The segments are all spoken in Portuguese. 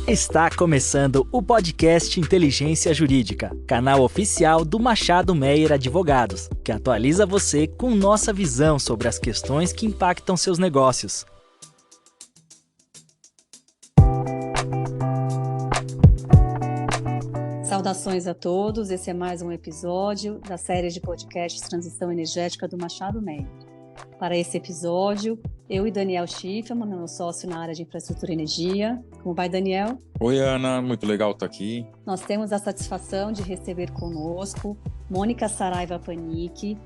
Está começando o podcast Inteligência Jurídica, canal oficial do Machado Meyer Advogados, que atualiza você com nossa visão sobre as questões que impactam seus negócios. Saudações a todos, esse é mais um episódio da série de podcasts Transição Energética do Machado Meyer. Para esse episódio, eu e Daniel Schifferman, meu sócio na área de infraestrutura e energia. Como vai, Daniel? Oi, Ana, muito legal estar aqui. Nós temos a satisfação de receber conosco Mônica Saraiva Panic.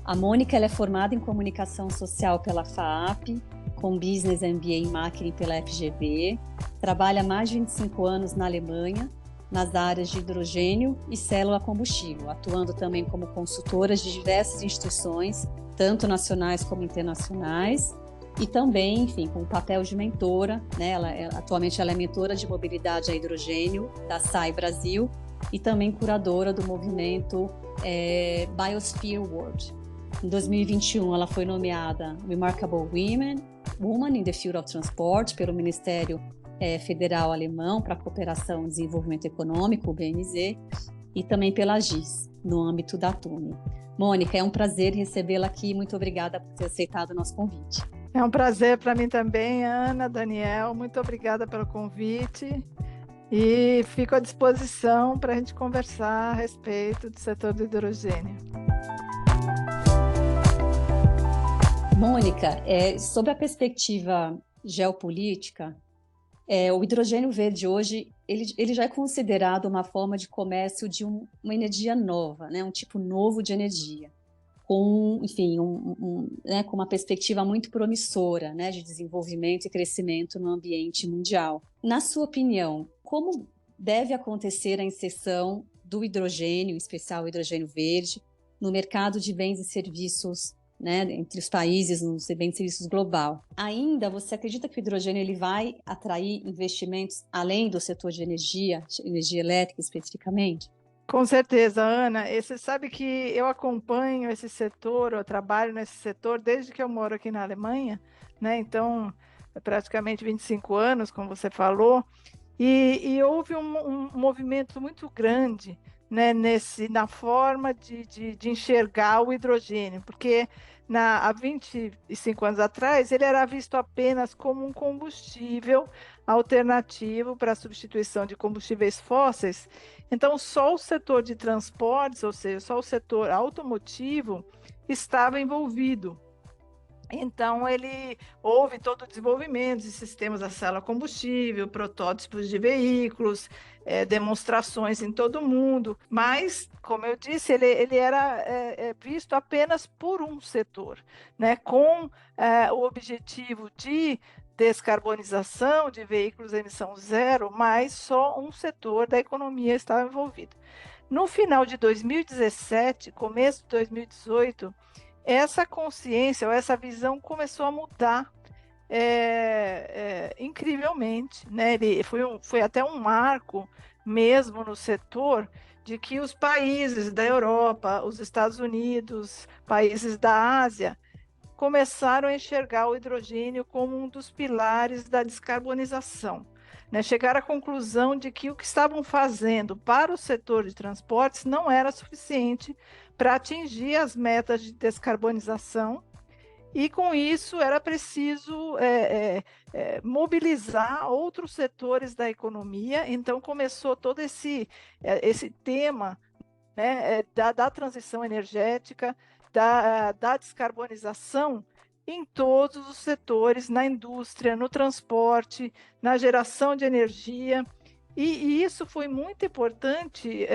A Mônica ela é formada em comunicação social pela FAAP, com Business MBA em Marketing pela FGV, trabalha há mais de 25 anos na Alemanha, nas áreas de hidrogênio e célula combustível, atuando também como consultora de diversas instituições, tanto nacionais como internacionais, e também, enfim, com o papel de mentora, né? Atualmente ela é mentora de mobilidade a hidrogênio da SAI Brasil e também curadora do movimento Biosphere World. Em 2021, ela foi nomeada Remarkable Woman in the Field of Transport pelo Ministério Federal Alemão para a Cooperação e Desenvolvimento Econômico, o BNZ, e também pela GIS, no âmbito da TUNE. Mônica, é um prazer recebê-la aqui. Muito obrigada por ter aceitado o nosso convite. É um prazer para mim também, Ana, Daniel. Muito obrigada pelo convite e fico à disposição para a gente conversar a respeito do setor do hidrogênio. Mônica, sob a perspectiva geopolítica, o hidrogênio verde hoje ele já é considerado uma forma de comércio de uma energia nova, né? Um tipo novo de energia, com, enfim, né, com uma perspectiva muito promissora, né, de desenvolvimento e crescimento no ambiente mundial. Na sua opinião, como deve acontecer a inserção do hidrogênio, em especial o hidrogênio verde, no mercado de bens e serviços, né, entre os países, nos bens e serviços global? Ainda, você acredita que o hidrogênio ele vai atrair investimentos além do setor de energia elétrica especificamente? Com certeza, Ana. Você sabe que eu acompanho esse setor, eu trabalho nesse setor desde que eu moro aqui na Alemanha, né? Então, é praticamente 25 anos, como você falou, e houve um movimento muito grande, né, na forma de enxergar o hidrogênio, porque há 25 anos atrás ele era visto apenas como um combustível alternativo para a substituição de combustíveis fósseis. Então, só o setor de transportes, ou seja, só o setor automotivo, estava envolvido. Então, houve todo o desenvolvimento de sistemas a célula combustível, protótipos de veículos, demonstrações em todo o mundo, mas, como eu disse, ele era visto apenas por um setor, né, com o objetivo de descarbonização de veículos emissão zero, mas só um setor da economia estava envolvido. No final de 2017, começo de 2018, essa consciência ou essa visão começou a mudar incrivelmente, né? Ele foi até um marco mesmo no setor de que os países da Europa, os Estados Unidos, países da Ásia, começaram a enxergar o hidrogênio como um dos pilares da descarbonização, né? Chegaram à conclusão de que o que estavam fazendo para o setor de transportes não era suficiente para atingir as metas de descarbonização, e com isso era preciso mobilizar outros setores da economia. Então começou todo esse tema, né, da transição energética, da descarbonização em todos os setores, na indústria, no transporte, na geração de energia. E isso foi muito importante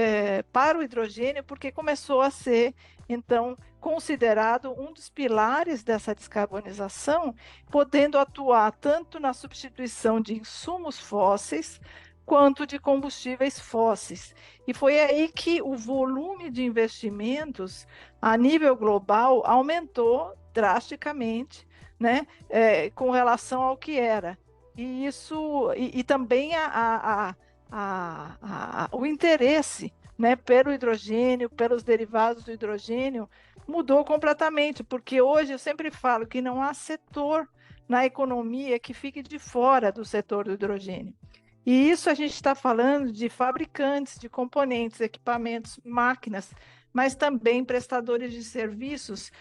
para o hidrogênio, porque começou a ser, então, considerado um dos pilares dessa descarbonização, podendo atuar tanto na substituição de insumos fósseis, quanto de combustíveis fósseis. E foi aí que o volume de investimentos a nível global aumentou drasticamente, né, com relação ao que era. E isso, e também o interesse, né, pelo hidrogênio, pelos derivados do hidrogênio, mudou completamente, porque hoje eu sempre falo que não há setor na economia que fique de fora do setor do hidrogênio. E isso a gente está falando de fabricantes de componentes, equipamentos, máquinas, mas também prestadores de serviços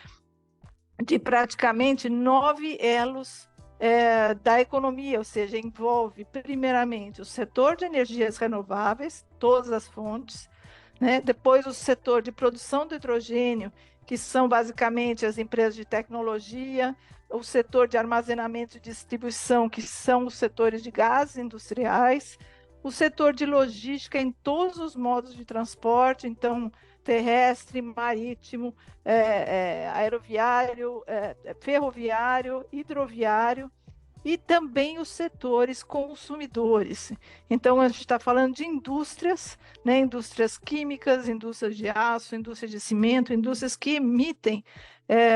de praticamente 9 elos da economia, ou seja, envolve primeiramente o setor de energias renováveis, todas as fontes, né? Depois o setor de produção de hidrogênio, que são basicamente as empresas de tecnologia, o setor de armazenamento e distribuição, que são os setores de gases industriais, o setor de logística em todos os modos de transporte, então terrestre, marítimo, aeroviário, ferroviário, hidroviário, e também os setores consumidores. Então, a gente está falando de indústrias, né, indústrias químicas, indústrias de aço, indústria de cimento, indústrias que emitem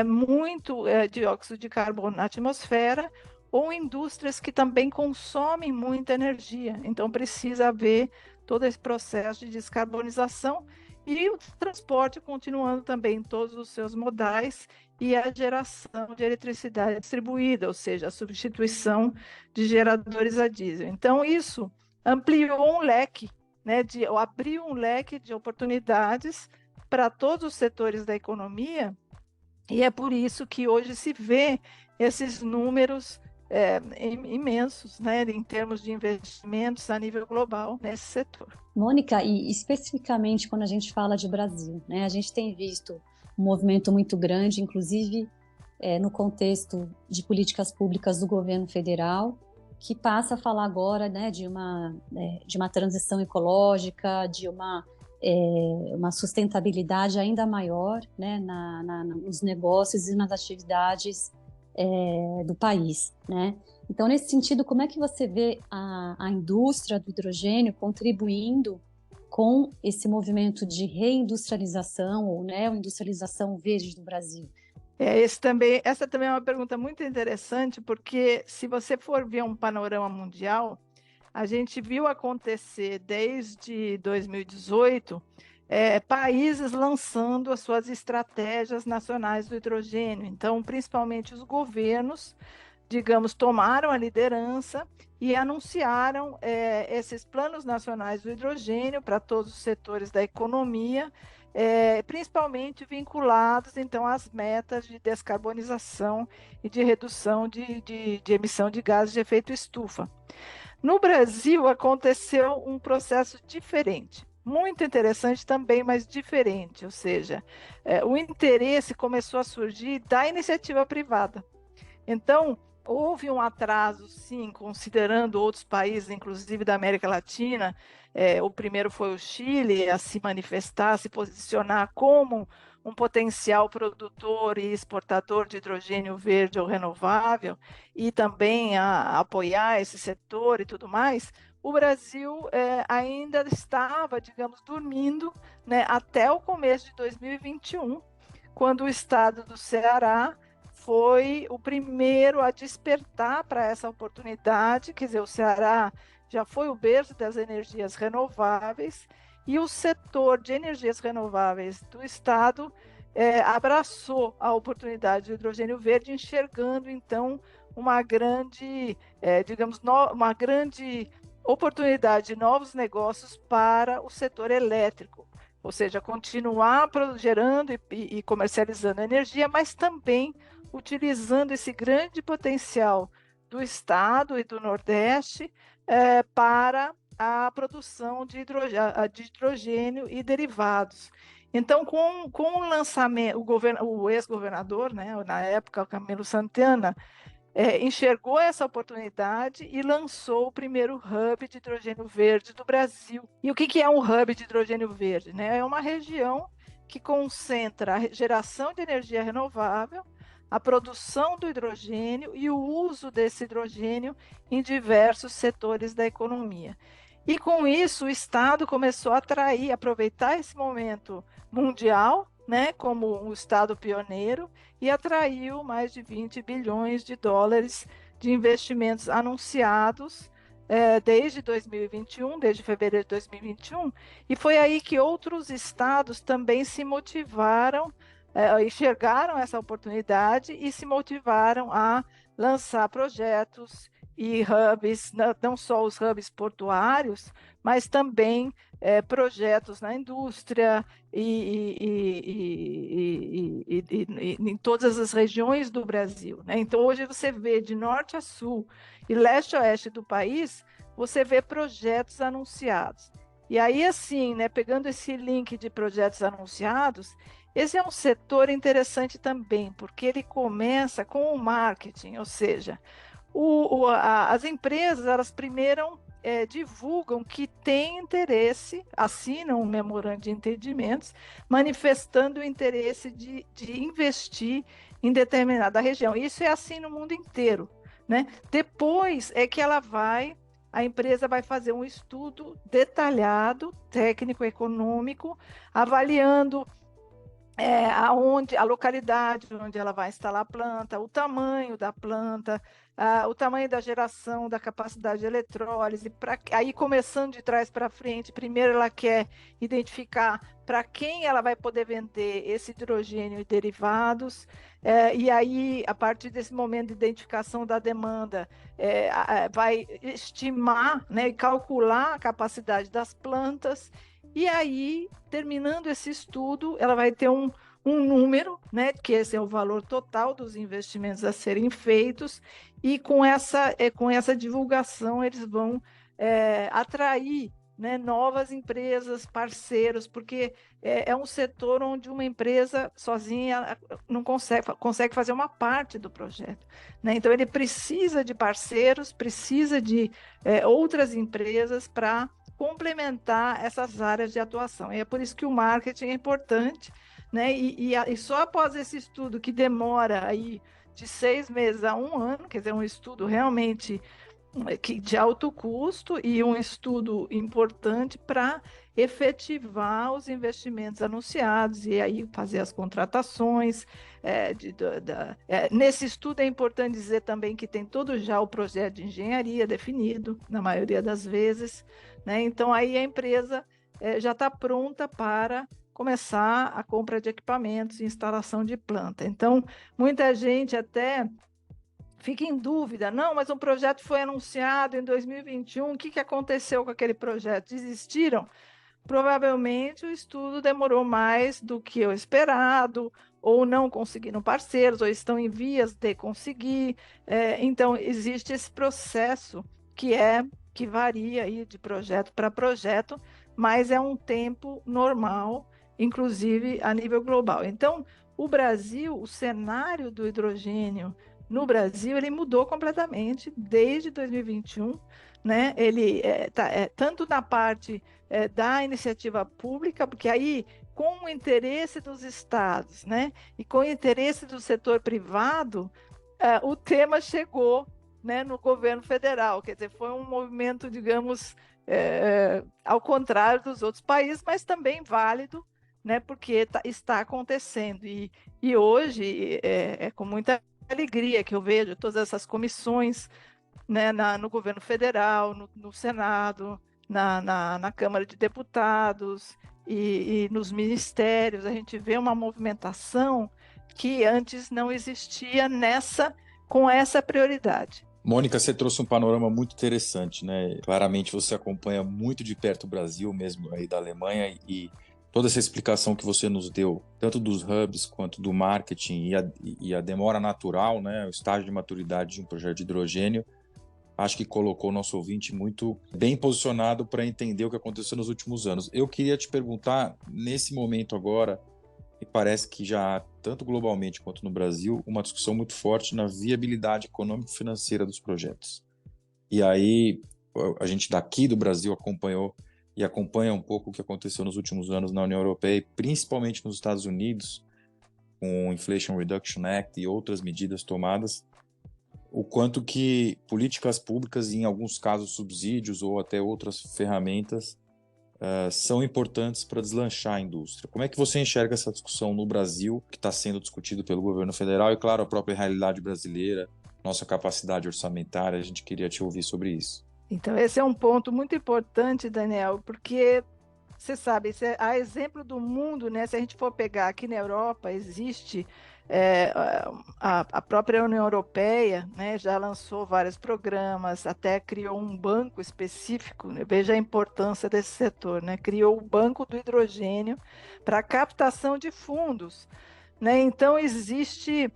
muito dióxido de carbono na atmosfera, ou indústrias que também consomem muita energia. Então, precisa haver todo esse processo de descarbonização e o transporte continuando também em todos os seus modais e a geração de eletricidade distribuída, ou seja, a substituição de geradores a diesel. Então, isso ampliou um leque, né, abriu um leque de oportunidades para todos os setores da economia, e é por isso que hoje se vê esses números imensos, né, em termos de investimentos a nível global nesse setor. Mônica, e especificamente quando a gente fala de Brasil, né, a gente tem visto um movimento muito grande, inclusive no contexto de políticas públicas do governo federal, que passa a falar agora, né, de uma transição ecológica, de uma sustentabilidade ainda maior, né, nos negócios e nas atividades do país, né? Então, nesse sentido, como é que você vê a indústria do hidrogênio contribuindo com esse movimento de reindustrialização ou industrialização verde do Brasil? Essa também é uma pergunta muito interessante, porque se você for ver um panorama mundial, a gente viu acontecer desde 2018 países lançando as suas estratégias nacionais do hidrogênio. Então, principalmente os governos, digamos, tomaram a liderança e anunciaram esses planos nacionais do hidrogênio para todos os setores da economia, principalmente vinculados, então, às metas de descarbonização e de redução de emissão de gases de efeito estufa. No Brasil, aconteceu um processo diferente, muito interessante também, mas diferente, ou seja, o interesse começou a surgir da iniciativa privada. Então, houve um atraso, sim, considerando outros países, inclusive da América Latina. O primeiro foi o Chile, a se manifestar, a se posicionar como um potencial produtor e exportador de hidrogênio verde ou renovável, e também a apoiar esse setor e tudo mais. O Brasil ainda estava, digamos, dormindo, né, até o começo de 2021, quando o estado do Ceará foi o primeiro a despertar para essa oportunidade. Quer dizer, o Ceará já foi o berço das energias renováveis, e o setor de energias renováveis do estado abraçou a oportunidade do hidrogênio verde, enxergando então uma grande, uma grande oportunidade de novos negócios para o setor elétrico, ou seja, continuar gerando e comercializando energia, mas também utilizando esse grande potencial do estado e do Nordeste para a produção de hidrogênio e derivados. Então, com o lançamento, o ex-governador, né, na época, o Camilo Santana, enxergou essa oportunidade e lançou o primeiro hub de hidrogênio verde do Brasil. E o que é um hub de hidrogênio verde, né? É uma região que concentra a geração de energia renovável, a produção do hidrogênio e o uso desse hidrogênio em diversos setores da economia. E com isso, o Estado começou a aproveitar esse momento mundial, né, como um Estado pioneiro, e atraiu mais de 20 bilhões de dólares de investimentos anunciados desde 2021, desde fevereiro de 2021, e foi aí que outros estados também se motivaram, enxergaram essa oportunidade e se motivaram a lançar projetos e hubs, não só os hubs portuários, mas também projetos na indústria e em todas as regiões do Brasil, né? Então, hoje você vê de norte a sul e leste a oeste do país, você vê projetos anunciados. E aí, assim, né, pegando esse link de projetos anunciados, esse é um setor interessante também, porque ele começa com o marketing, ou seja, as empresas, elas primeiro divulgam que têm interesse, assinam um memorando de entendimentos, manifestando o interesse de investir em determinada região. Isso é assim no mundo inteiro, né? Depois é que a empresa vai fazer um estudo detalhado, técnico-econômico, avaliando a localidade onde ela vai instalar a planta, o tamanho da planta, o tamanho da geração, da capacidade de eletrólise. Aí, começando de trás para frente, primeiro ela quer identificar para quem ela vai poder vender esse hidrogênio e derivados, e aí, a partir desse momento de identificação da demanda, vai estimar, né, e calcular a capacidade das plantas. E aí, terminando esse estudo, ela vai ter um número, né, que esse é o valor total dos investimentos a serem feitos, e com essa divulgação eles vão atrair, né, novas empresas, parceiros, porque é um setor onde uma empresa sozinha não consegue fazer uma parte do projeto, né? Então, ele precisa de parceiros, precisa de outras empresas para complementar essas áreas de atuação. E é por isso que o marketing é importante, né? E só após esse estudo, que demora aí de 6 meses a 1 ano, quer dizer, um estudo realmente de alto custo e um estudo importante para efetivar os investimentos anunciados e aí fazer as contratações. Nesse estudo é importante dizer também que tem todo já o projeto de engenharia definido, na maioria das vezes, né? Então, aí a empresa já está pronta para começar a compra de equipamentos e instalação de planta. Então, muita gente até fica em dúvida, não, mas um projeto foi anunciado em 2021, o que aconteceu com aquele projeto? Desistiram? Provavelmente o estudo demorou mais do que o esperado, ou não conseguiram parceiros, ou estão em vias de conseguir. Então, existe esse processo que varia aí de projeto para projeto, mas é um tempo normal, inclusive a nível global. Então, o Brasil, o cenário do hidrogênio no Brasil, ele mudou completamente desde 2021, né? Ele tanto na parte da iniciativa pública, porque aí, com o interesse dos estados, né, e com o interesse do setor privado, o tema chegou, né, no governo federal. Quer dizer, foi um movimento, digamos, ao contrário dos outros países, mas também válido, né, porque está acontecendo. E hoje é com muita alegria que eu vejo todas essas comissões, né, no governo federal, no Senado, na Câmara de Deputados e nos ministérios. A gente vê uma movimentação que antes não existia com essa prioridade. Mônica, você trouxe um panorama muito interessante, né? Claramente você acompanha muito de perto o Brasil, mesmo aí da Alemanha, e toda essa explicação que você nos deu, tanto dos hubs quanto do marketing e a demora natural, né, o estágio de maturidade de um projeto de hidrogênio, acho que colocou o nosso ouvinte muito bem posicionado para entender o que aconteceu nos últimos anos. Eu queria te perguntar, nesse momento agora, e parece que já há, tanto globalmente quanto no Brasil, uma discussão muito forte na viabilidade econômico-financeira dos projetos. E aí, a gente daqui do Brasil acompanhou e acompanha um pouco o que aconteceu nos últimos anos na União Europeia, e principalmente nos Estados Unidos, com o Inflation Reduction Act e outras medidas tomadas, o quanto que políticas públicas, em alguns casos subsídios ou até outras ferramentas, são importantes para deslanchar a indústria. Como é que você enxerga essa discussão no Brasil, que está sendo discutido pelo governo federal, e claro, a própria realidade brasileira, nossa capacidade orçamentária? A gente queria te ouvir sobre isso. Então, esse é um ponto muito importante, Daniel, porque você sabe, a exemplo do mundo, né? Se a gente for pegar aqui na Europa, existe A própria União Europeia, né, já lançou vários programas, até criou um banco específico, né, veja a importância desse setor, né, criou o Banco do Hidrogênio para captação de fundos, né, então existe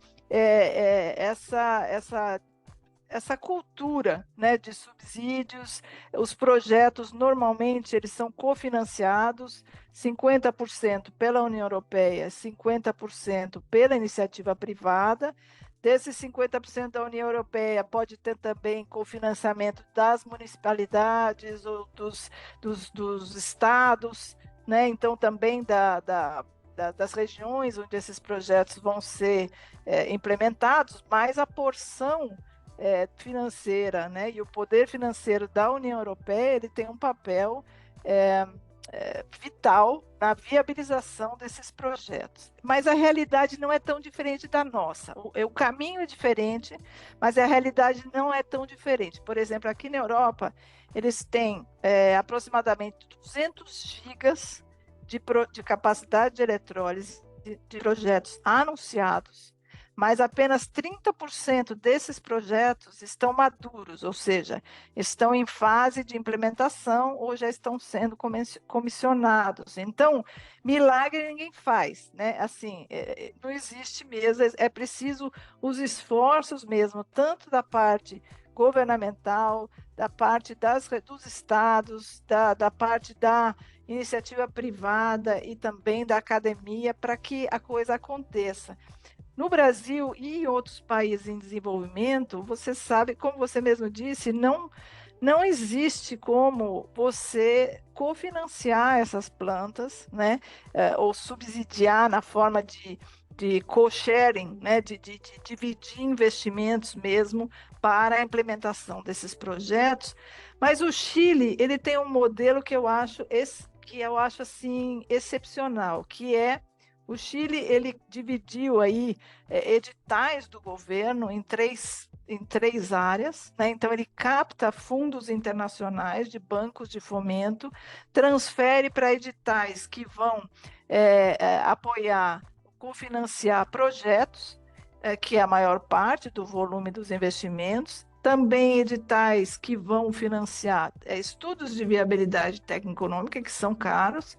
essa cultura, né, de subsídios. Os projetos normalmente eles são cofinanciados, 50% pela União Europeia, 50% pela iniciativa privada. Desses 50% da União Europeia pode ter também cofinanciamento das municipalidades ou dos estados, né? Então também das regiões onde esses projetos vão ser implementados, mas a porção financeira, né, e o poder financeiro da União Europeia, ele tem um papel vital na viabilização desses projetos. Mas a realidade não é tão diferente da nossa. O caminho é diferente, mas a realidade não é tão diferente. Por exemplo, aqui na Europa, eles têm aproximadamente 200 gigas de capacidade de eletrólise de projetos anunciados, mas apenas 30% desses projetos estão maduros, ou seja, estão em fase de implementação ou já estão sendo comissionados. Então, milagre ninguém faz, né? Assim, não existe mesmo, é preciso os esforços mesmo, tanto da parte governamental, da parte dos estados, da parte da iniciativa privada e também da academia, para que a coisa aconteça. No Brasil e em outros países em desenvolvimento, você sabe, como você mesmo disse, não existe como você cofinanciar essas plantas, né? Ou subsidiar na forma de co-sharing, né? De dividir investimentos mesmo para a implementação desses projetos. Mas o Chile, ele tem um modelo que eu acho assim excepcional, que é o Chile. Ele dividiu aí editais do governo em três áreas, né? Então ele capta fundos internacionais de bancos de fomento, transfere para editais que vão apoiar, cofinanciar projetos, que é a maior parte do volume dos investimentos. Também editais que vão financiar estudos de viabilidade técnico-econômica, que são caros,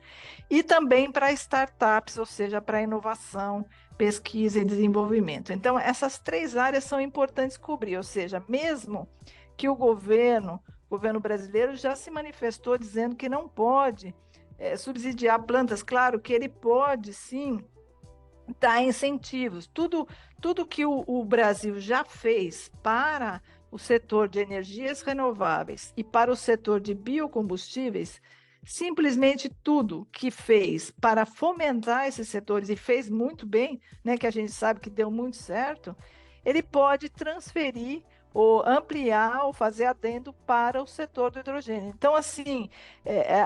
e também para startups, ou seja, para inovação, pesquisa e desenvolvimento. Então, essas três áreas são importantes cobrir, ou seja, mesmo que o governo brasileiro já se manifestou dizendo que não pode subsidiar plantas, claro que ele pode sim dar incentivos. Tudo que o Brasil já fez para o setor de energias renováveis e para o setor de biocombustíveis, simplesmente tudo que fez para fomentar esses setores, e fez muito bem, né, que a gente sabe que deu muito certo, ele pode transferir ou ampliar ou fazer adendo para o setor do hidrogênio. Então, assim,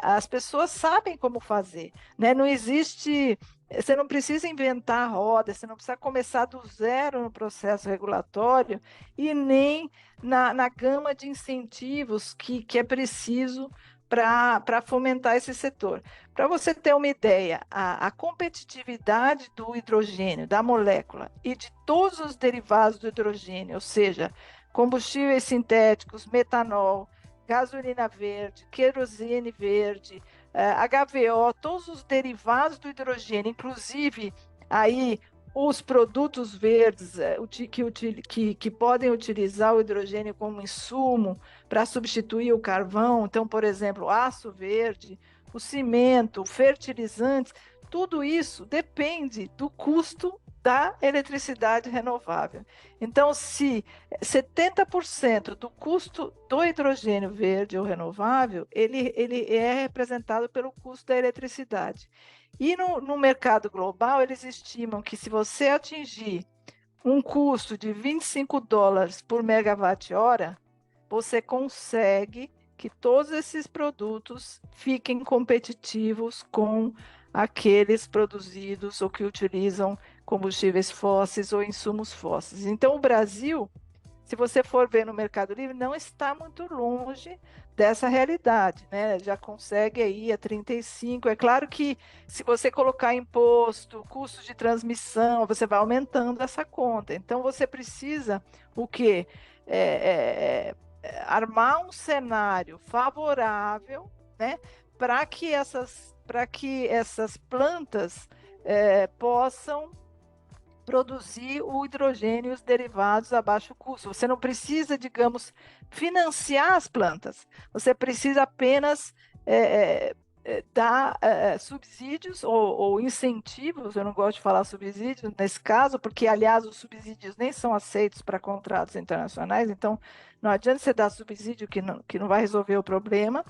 as pessoas sabem como fazer, né? Não existe, você não precisa inventar a roda, você não precisa começar do zero no processo regulatório e nem na gama de incentivos que é preciso para fomentar esse setor. Para você ter uma ideia, a competitividade do hidrogênio, da molécula e de todos os derivados do hidrogênio, ou seja, combustíveis sintéticos, metanol, gasolina verde, querosene verde, HVO, todos os derivados do hidrogênio, inclusive aí os produtos verdes que podem utilizar o hidrogênio como insumo para substituir o carvão. Então, por exemplo, o aço verde, o cimento, fertilizantes, tudo isso depende do custo da eletricidade renovável. Então, se 70% do custo do hidrogênio verde ou renovável, ele é representado pelo custo da eletricidade. E no mercado global, eles estimam que se você atingir um custo de $25 por megawatt-hora, você consegue que todos esses produtos fiquem competitivos com aqueles produzidos ou que utilizam combustíveis fósseis ou insumos fósseis. Então, o Brasil, se você for ver no Mercado Livre, não está muito longe dessa realidade, né? Já consegue aí a 35. É claro que se você colocar imposto, custo de transmissão, você vai aumentando essa conta. Então você precisa o quê? Armar um cenário favorável, né? Para que essas plantas possam produzir o hidrogênio e os derivados a baixo custo. Você não precisa, digamos, financiar as plantas. Você precisa apenas dar subsídios ou incentivos. Eu não gosto de falar subsídios nesse caso, porque, aliás, os subsídios nem são aceitos para contratos internacionais, então não adianta você dar subsídio que não vai resolver o problema,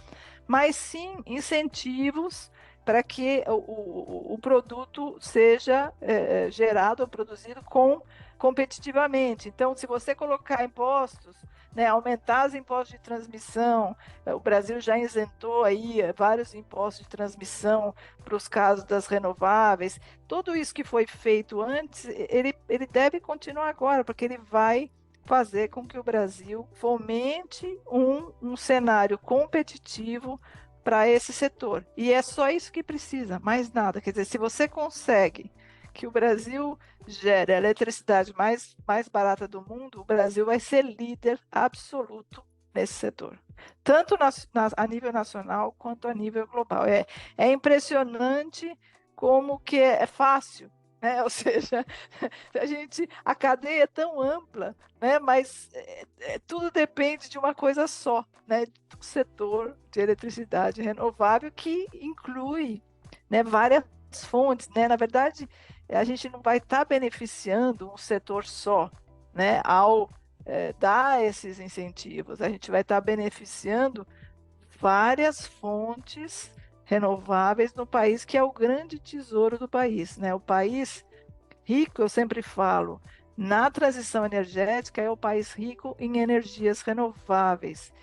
mas sim incentivos para que o produto seja gerado ou produzido competitivamente. Então, se você colocar impostos, né, aumentar os impostos de transmissão, o Brasil já isentou aí vários impostos de transmissão para os casos das renováveis, tudo isso que foi feito antes, ele deve continuar agora, porque ele vai fazer com que o Brasil fomente um cenário competitivo para esse setor. E é só isso que precisa, mais nada. Quer dizer, se você consegue que o Brasil gere a eletricidade mais barata do mundo, o Brasil vai ser líder absoluto nesse setor. Tanto a nível nacional quanto a nível global. É impressionante como que é fácil, né? Ou seja, a cadeia é tão ampla, né? Mas tudo depende de uma coisa só, né? Do setor de eletricidade renovável, que inclui, né, várias fontes, né? Na verdade, a gente não vai estar beneficiando um setor só, né? Ao dar esses incentivos, a gente vai estar beneficiando várias fontes renováveis no país, que é o grande tesouro do país, né? O país rico, eu sempre falo, na transição energética, é o país rico em energias renováveis.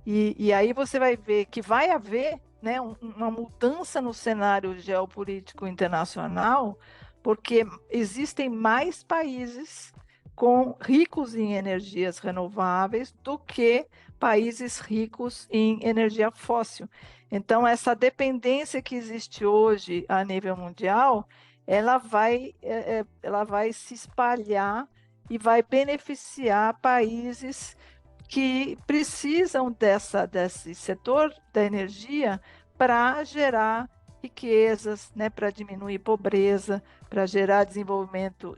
E aí você vai ver que vai haver, né, uma mudança no cenário geopolítico internacional, porque existem mais países ricos em energias renováveis do que países ricos em energia fóssil. Então, essa dependência que existe hoje a nível mundial, ela vai se espalhar e vai beneficiar países que precisam desse setor da energia para gerar riquezas, né, para diminuir pobreza, para gerar desenvolvimento,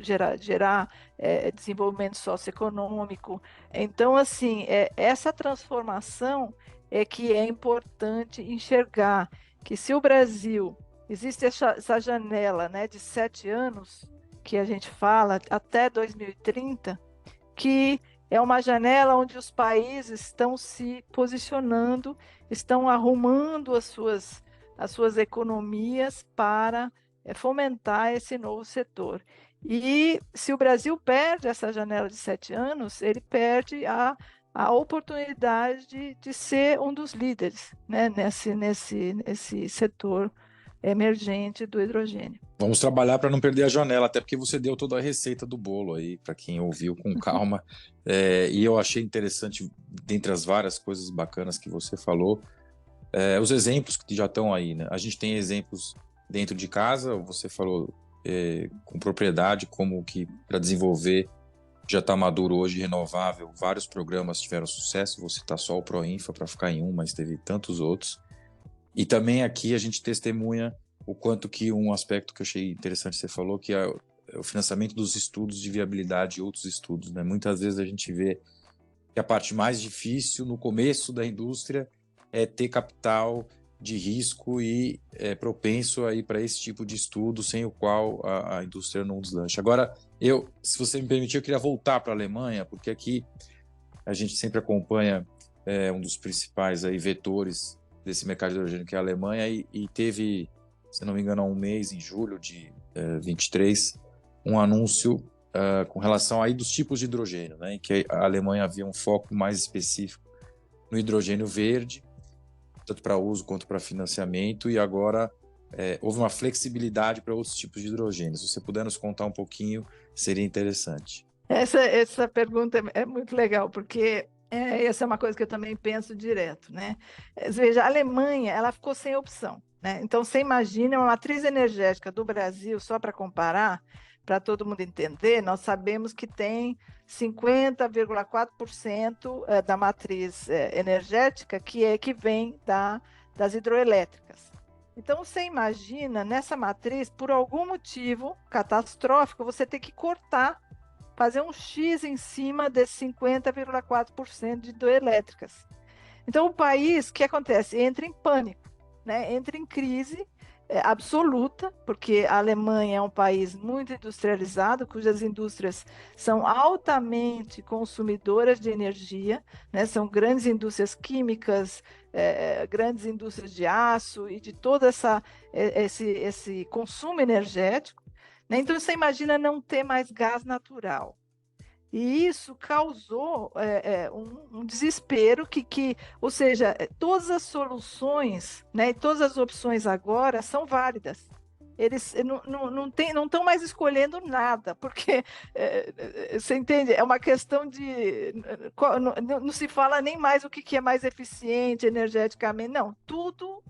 desenvolvimento socioeconômico. Então, assim, essa transformação é que é importante enxergar que se o Brasil existe essa janela, né, de 7 anos que a gente fala até 2030, que é uma janela onde os países estão se posicionando, estão arrumando as suas economias para fomentar esse novo setor. E se o Brasil perde essa janela de 7 anos, ele perde a oportunidade de ser um dos líderes, né, nesse setor emergente do hidrogênio. Vamos trabalhar para não perder a janela, até porque você deu toda a receita do bolo aí, para quem ouviu com calma. E eu achei interessante, dentre as várias coisas bacanas que você falou, os exemplos que já estão aí, né? A gente tem exemplos dentro de casa, você falou com propriedade, como que para desenvolver já está maduro hoje, renovável, vários programas tiveram sucesso, vou citar só o Proinfa para ficar em um, mas teve tantos outros. E também aqui a gente testemunha o quanto que um aspecto que eu achei interessante você falou, que é o financiamento dos estudos de viabilidade e outros estudos, né? Muitas vezes a gente vê que a parte mais difícil no começo da indústria é ter capital de risco e propenso aí para esse tipo de estudo, sem o qual a indústria não deslancha. Agora, se você me permitir, eu queria voltar para a Alemanha, porque aqui a gente sempre acompanha um dos principais aí vetores desse mercado de hidrogênio, que é a Alemanha, e teve, se não me engano, há um mês, em julho de 23, um anúncio com relação aí dos tipos de hidrogênio, né, em que a Alemanha havia um foco mais específico no hidrogênio verde, tanto para uso quanto para financiamento, e agora houve uma flexibilidade para outros tipos de hidrogênio. Se você puder nos contar um pouquinho, seria interessante. Essa pergunta é muito legal, porque essa é uma coisa que eu também penso direto, né? Veja, a Alemanha, ela ficou sem opção, né? Então, você imagina uma matriz energética do Brasil, só para comparar, para todo mundo entender, nós sabemos que tem 50,4% da matriz energética que vem das hidroelétricas. Então, você imagina, nessa matriz, por algum motivo catastrófico, você tem que cortar, fazer um X em cima desses 50,4% de hidroelétricas. Então, o país, o que acontece? Entra em pânico, né? Entra em crise absoluta, porque a Alemanha é um país muito industrializado, cujas indústrias são altamente consumidoras de energia, né? São grandes indústrias químicas, grandes indústrias de aço e de todo esse consumo energético, né? Então, você imagina não ter mais gás natural. E isso causou um desespero ou seja, todas as soluções, né, e todas as opções agora são válidas. Eles não estão mais escolhendo nada, porque você entende? É uma questão de. Não se fala nem mais o que é mais eficiente energeticamente, não. Tudo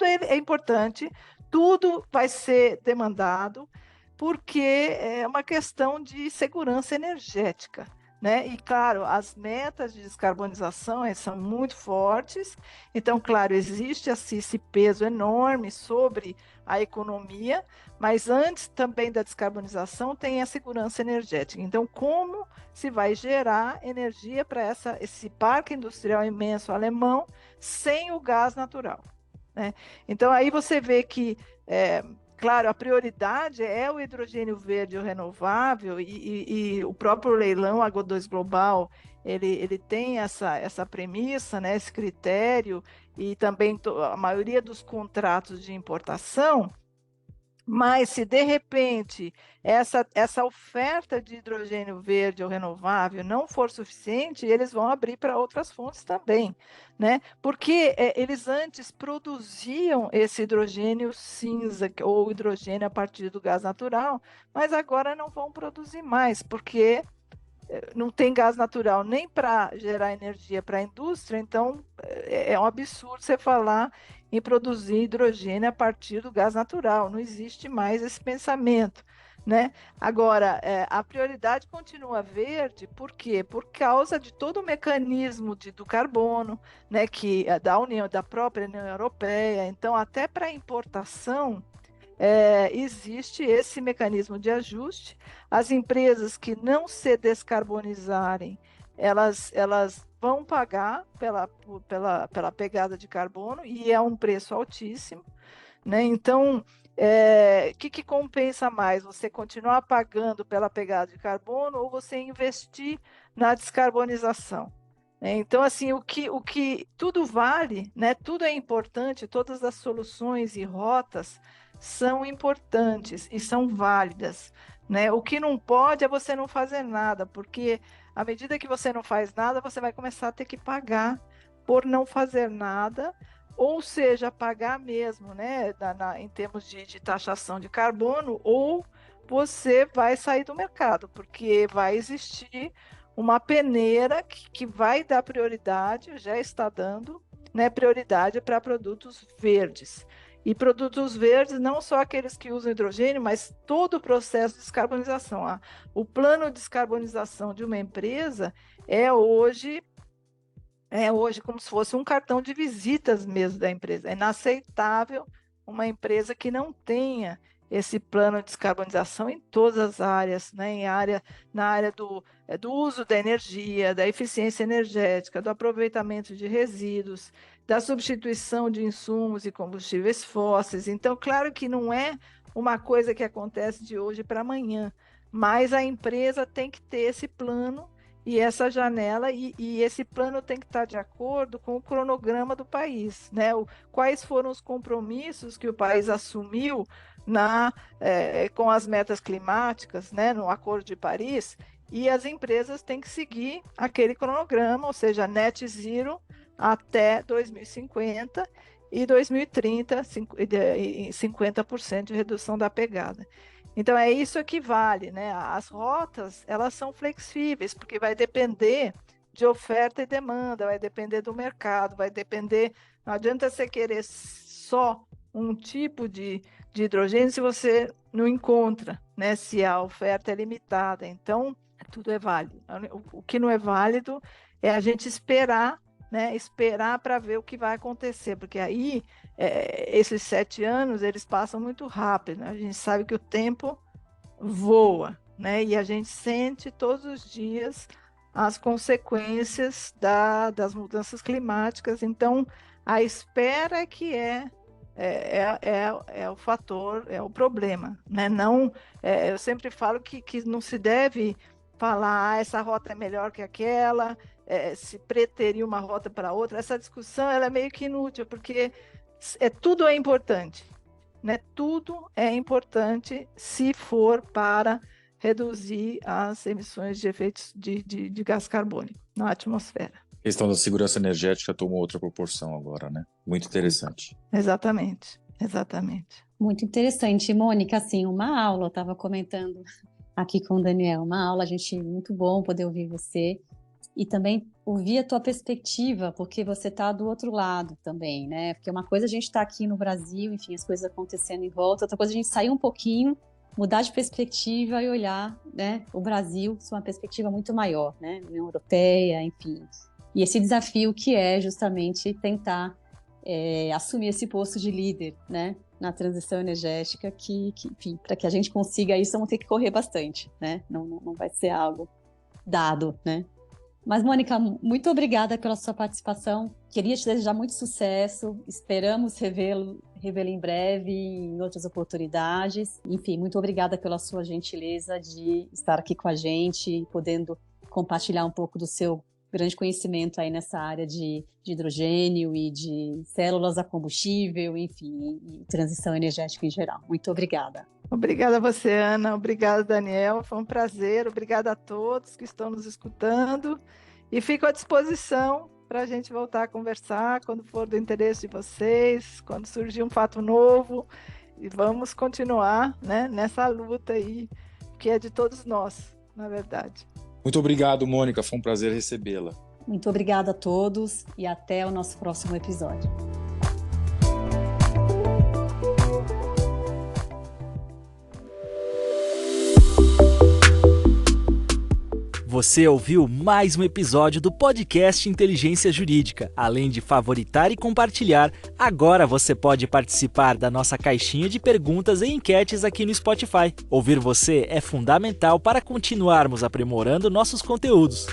é importante, tudo vai ser demandado, porque é uma questão de segurança energética, né? E, claro, as metas de descarbonização são muito fortes, então, claro, existe assim, esse peso enorme sobre a economia, mas antes também da descarbonização tem a segurança energética. Então, como se vai gerar energia para esse parque industrial imenso alemão sem o gás natural? Né? Então, aí você vê que, claro, a prioridade é o hidrogênio verde ou renovável, e o próprio leilão H2 Global, ele tem essa premissa, né, esse critério, e também a maioria dos contratos de importação. Mas se de repente essa oferta de hidrogênio verde ou renovável não for suficiente, eles vão abrir para outras fontes também, né? Porque eles antes produziam esse hidrogênio cinza ou hidrogênio a partir do gás natural, mas agora não vão produzir mais, porque não tem gás natural nem para gerar energia para a indústria, então é um absurdo você falar em produzir hidrogênio a partir do gás natural, não existe mais esse pensamento, né? Agora, a prioridade continua verde, por quê? Por causa de todo o mecanismo do carbono, né, que da própria União Europeia, então até para importação, existe esse mecanismo de ajuste. As empresas que não se descarbonizarem, elas vão pagar pela pegada de carbono, e é um preço altíssimo, né? Então, que compensa mais? Você continuar pagando pela pegada de carbono ou você investir na descarbonização? Então, assim, o que tudo vale, né? Tudo é importante, todas as soluções e rotas são importantes e são válidas, né? O que não pode é você não fazer nada, porque à medida que você não faz nada, você vai começar a ter que pagar por não fazer nada, ou seja, pagar mesmo, né? Em termos de taxação de carbono, ou você vai sair do mercado, porque vai existir uma peneira que vai dar prioridade, já está dando, né, prioridade para produtos verdes. E produtos verdes, não só aqueles que usam hidrogênio, mas todo o processo de descarbonização. O plano de descarbonização de uma empresa é hoje como se fosse um cartão de visitas mesmo da empresa. É inaceitável uma empresa que não tenha esse plano de descarbonização em todas as áreas, né? Na área do uso da energia, da eficiência energética, do aproveitamento de resíduos, da substituição de insumos e combustíveis fósseis. Então, claro que não é uma coisa que acontece de hoje para amanhã, mas a empresa tem que ter esse plano e essa janela, e esse plano tem que estar de acordo com o cronograma do país, né? Quais foram os compromissos que o país assumiu com as metas climáticas, né, no Acordo de Paris, e as empresas têm que seguir aquele cronograma, ou seja, net zero até 2050 e 2030, 50% de redução da pegada. Então é isso que vale, né? As rotas, elas são flexíveis, porque vai depender de oferta e demanda, vai depender do mercado, vai depender. Não adianta você querer só um tipo de hidrogênio se você não encontra, né? Se a oferta é limitada. Então, tudo é válido. O que não é válido é a gente esperar, né? Esperar para ver o que vai acontecer, porque aí esses 7 anos eles passam muito rápido, né? A gente sabe que o tempo voa, né? E a gente sente todos os dias as consequências das mudanças climáticas. Então, a espera que é o fator, é o problema, né? Não, eu sempre falo que não se deve falar, essa rota é melhor que aquela, se preterir uma rota para outra. Essa discussão ela é meio que inútil, porque tudo é importante, né? Tudo é importante se for para reduzir as emissões de efeitos de gás carbônico na atmosfera. A questão da segurança energética tomou outra proporção agora, né? Muito interessante. Exatamente, exatamente. Muito interessante, Mônica, assim, uma aula, eu estava comentando aqui com o Daniel, uma aula, muito bom poder ouvir você e também ouvir a tua perspectiva, porque você está do outro lado também, né? Porque uma coisa a gente está aqui no Brasil, enfim, as coisas acontecendo em volta, outra coisa a gente sair um pouquinho, mudar de perspectiva e olhar, né, o Brasil com uma perspectiva muito maior, né? União Europeia, enfim. E esse desafio que é justamente tentar assumir esse posto de líder, né, na transição energética, enfim, para que a gente consiga isso, vamos ter que correr bastante, né? Não vai ser algo dado, né? Mas, Mônica, muito obrigada pela sua participação. Queria te desejar muito sucesso. Esperamos revê-lo em breve, em outras oportunidades. Enfim, muito obrigada pela sua gentileza de estar aqui com a gente, podendo compartilhar um pouco do seu grande conhecimento aí nessa área de hidrogênio e de células a combustível, enfim, e transição energética em geral. Muito obrigada. Obrigada a você, Ana. Obrigada, Daniel. Foi um prazer. Obrigada a todos que estão nos escutando. E fico à disposição para a gente voltar a conversar quando for do interesse de vocês, quando surgir um fato novo. E vamos continuar, né, nessa luta aí, que é de todos nós, na verdade. Muito obrigado, Mônica. Foi um prazer recebê-la. Muito obrigada a todos e até o nosso próximo episódio. Você ouviu mais um episódio do podcast Inteligência Jurídica. Além de favoritar e compartilhar, agora você pode participar da nossa caixinha de perguntas e enquetes aqui no Spotify. Ouvir você é fundamental para continuarmos aprimorando nossos conteúdos.